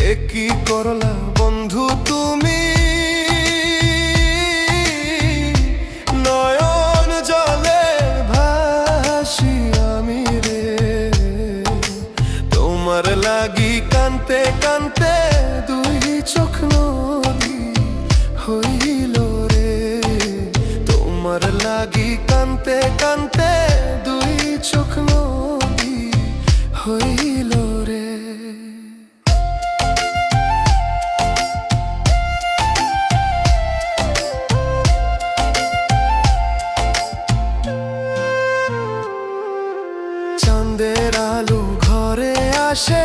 কি করলা বন্ধু তুমি, নয়ন জলে ভাসি আমি রে। তোমার লাগি কানতে কানতে দুই চোখ নদী হইল রে। তোমার লাগি কানতে কানতে দুই চোখ নদী হইল রে। চাঁদের আলো ঘরে আসে,